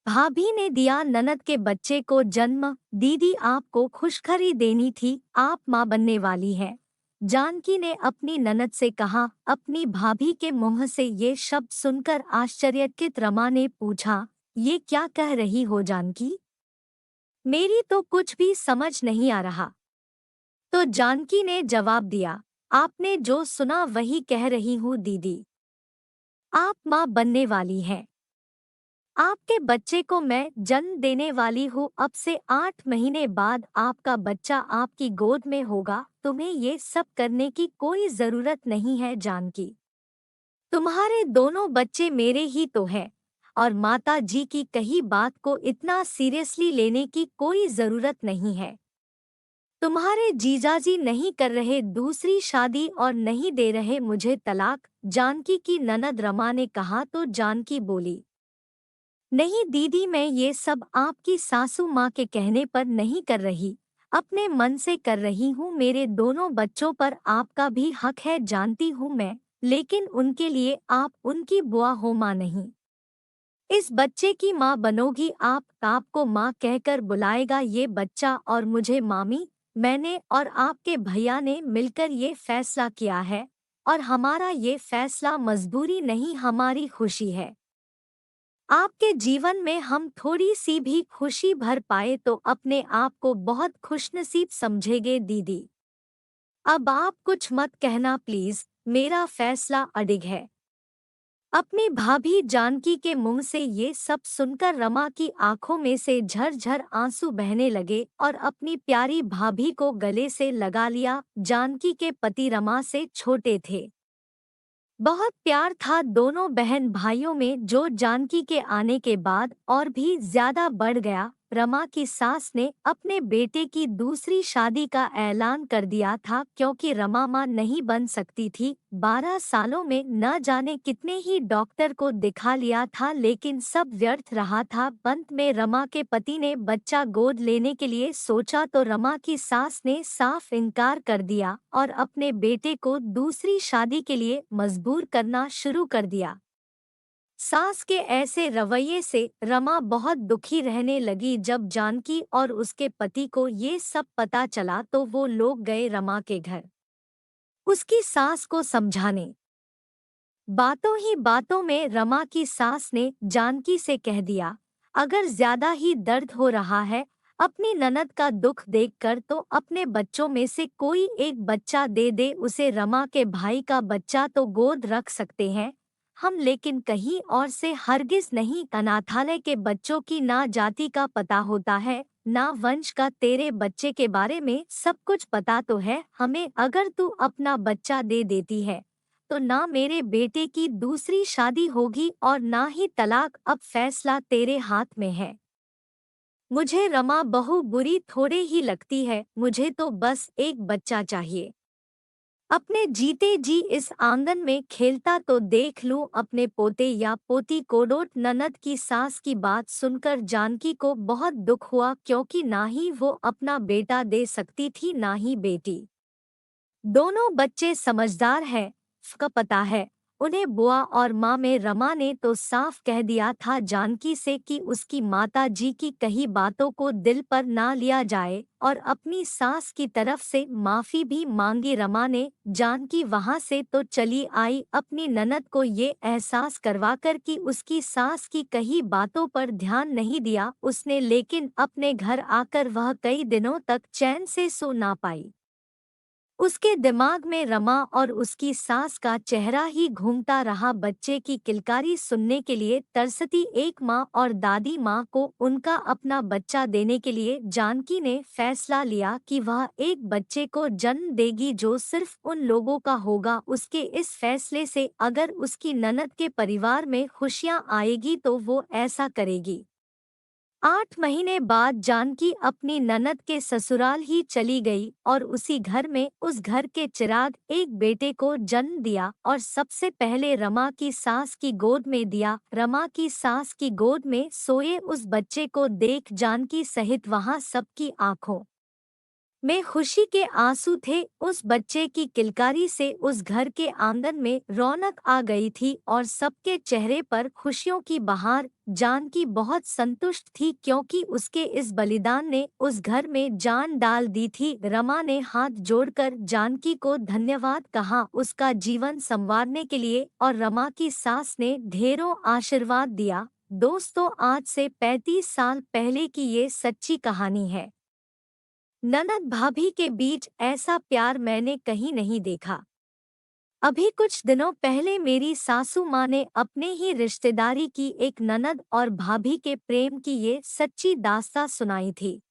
भाभी ने दिया ननद के बच्चे को जन्म। दीदी आपको खुशखबरी देनी थी, आप माँ बनने वाली हैं। जानकी ने अपनी ननद से कहा। अपनी भाभी के मुंह से ये शब्द सुनकर आश्चर्यचकित रमा ने पूछा, ये क्या कह रही हो जानकी? मेरी तो कुछ भी समझ नहीं आ रहा। तो जानकी ने जवाब दिया, आपने जो सुना वही कह रही हूँ दीदी। आप माँ बनने वाली हैं। आपके बच्चे को मैं जन्म देने वाली हूँ। अब से 8 महीने बाद आपका बच्चा आपकी गोद में होगा। तुम्हें ये सब करने की कोई जरूरत नहीं है जानकी। तुम्हारे दोनों बच्चे मेरे ही तो हैं और माता जी की कही बात को इतना सीरियसली लेने की कोई जरूरत नहीं है। तुम्हारे जीजाजी नहीं कर रहे दूसरी शादी और नहीं दे रहे मुझे तलाक। जानकी की ननद रमा ने कहा तो जानकी बोली, नहीं दीदी, मैं ये सब आपकी सासू माँ के कहने पर नहीं कर रही, अपने मन से कर रही हूँ। मेरे दोनों बच्चों पर आपका भी हक है जानती हूँ मैं, लेकिन उनके लिए आप उनकी बुआ हो, माँ नहीं। इस बच्चे की माँ बनोगी आप। आपको माँ कहकर बुलाएगा ये बच्चा और मुझे मामी। मैंने और आपके भैया ने मिलकर ये फैसला किया है और हमारा ये फैसला मजबूरी नहीं, हमारी खुशी है। आपके जीवन में हम थोड़ी सी भी खुशी भर पाए तो अपने आप को बहुत खुशनसीब समझेंगे दीदी। अब आप कुछ मत कहना प्लीज, मेरा फैसला अडिग है। अपनी भाभी जानकी के मुंह से ये सब सुनकर रमा की आंखों में से झरझर आंसू बहने लगे और अपनी प्यारी भाभी को गले से लगा लिया। जानकी के पति रमा से छोटे थे। बहुत प्यार था दोनों बहन भाइयों में, जो जानकी के आने के बाद और भी ज्यादा बढ़ गया। रमा की सास ने अपने बेटे की दूसरी शादी का ऐलान कर दिया था क्योंकि रमा मां नहीं बन सकती थी। 12 सालों में न जाने कितने ही डॉक्टर को दिखा लिया था लेकिन सब व्यर्थ रहा था। अंत में रमा के पति ने बच्चा गोद लेने के लिए सोचा तो रमा की सास ने साफ इनकार कर दिया और अपने बेटे को दूसरी शादी के लिए मजबूर करना शुरू कर दिया। सास के ऐसे रवैये से रमा बहुत दुखी रहने लगी। जब जानकी और उसके पति को ये सब पता चला तो वो लोग गए रमा के घर उसकी सास को समझाने। बातों ही बातों में रमा की सास ने जानकी से कह दिया, अगर ज्यादा ही दर्द हो रहा है अपनी ननद का दुख देखकर तो अपने बच्चों में से कोई एक बच्चा दे दे उसे। रमा के भाई का बच्चा तो गोद रख सकते हैं हम, लेकिन कहीं और से हरगिज नहीं। अनाथालय के बच्चों की ना जाति का पता होता है ना वंश का। तेरे बच्चे के बारे में सब कुछ पता तो है हमें। अगर तू अपना बच्चा दे देती है तो ना मेरे बेटे की दूसरी शादी होगी और ना ही तलाक। अब फैसला तेरे हाथ में है। मुझे रमा बहू बुरी थोड़े ही लगती है, मुझे तो बस एक बच्चा चाहिए। अपने जीते जी इस आंगन में खेलता तो देख लूं अपने पोते या पोती को। ननद की सास की बात सुनकर जानकी को बहुत दुख हुआ क्योंकि ना ही वो अपना बेटा दे सकती थी ना ही बेटी। दोनों बच्चे समझदार हैं, का पता है उन्हें बुआ और माँ में। रमा ने तो साफ कह दिया था जानकी से कि उसकी माता जी की कही बातों को दिल पर ना लिया जाए और अपनी सास की तरफ से माफी भी मांगी। रमा ने जानकी वहां से तो चली आई अपनी ननद को ये एहसास करवाकर कि उसकी सास की कही बातों पर ध्यान नहीं दिया उसने, लेकिन अपने घर आकर वह कई दिनों तक चैन से सो ना पाई। उसके दिमाग में रमा और उसकी सास का चेहरा ही घूमता रहा। बच्चे की किलकारी सुनने के लिए तरसती एक माँ और दादी माँ को उनका अपना बच्चा देने के लिए जानकी ने फैसला लिया कि वह एक बच्चे को जन्म देगी जो सिर्फ उन लोगों का होगा। उसके इस फैसले से अगर उसकी ननद के परिवार में खुशियाँ आएगी तो वो ऐसा करेगी। 8 महीने बाद जानकी अपनी ननद के ससुराल ही चली गई और उसी घर में उस घर के चिराग एक बेटे को जन्म दिया और सबसे पहले रमा की सास की गोद में दिया। रमा की सास की गोद में सोए उस बच्चे को देख जानकी सहित वहां सबकी आंखों में खुशी के आंसू थे। उस बच्चे की किलकारी से उस घर के आंगन में रौनक आ गई थी और सबके चेहरे पर खुशियों की बहार। जानकी बहुत संतुष्ट थी क्योंकि उसके इस बलिदान ने उस घर में जान डाल दी थी। रमा ने हाथ जोड़कर जानकी को धन्यवाद कहा उसका जीवन संवारने के लिए और रमा की सास ने ढेरों आशीर्वाद दिया। दोस्तों, आज से 35 साल पहले की ये सच्ची कहानी है। ननद भाभी के बीच ऐसा प्यार मैंने कहीं नहीं देखा। अभी कुछ दिनों पहले मेरी सासू माँ ने अपने ही रिश्तेदारी की एक ननद और भाभी के प्रेम की ये सच्ची दास्तां सुनाई थी।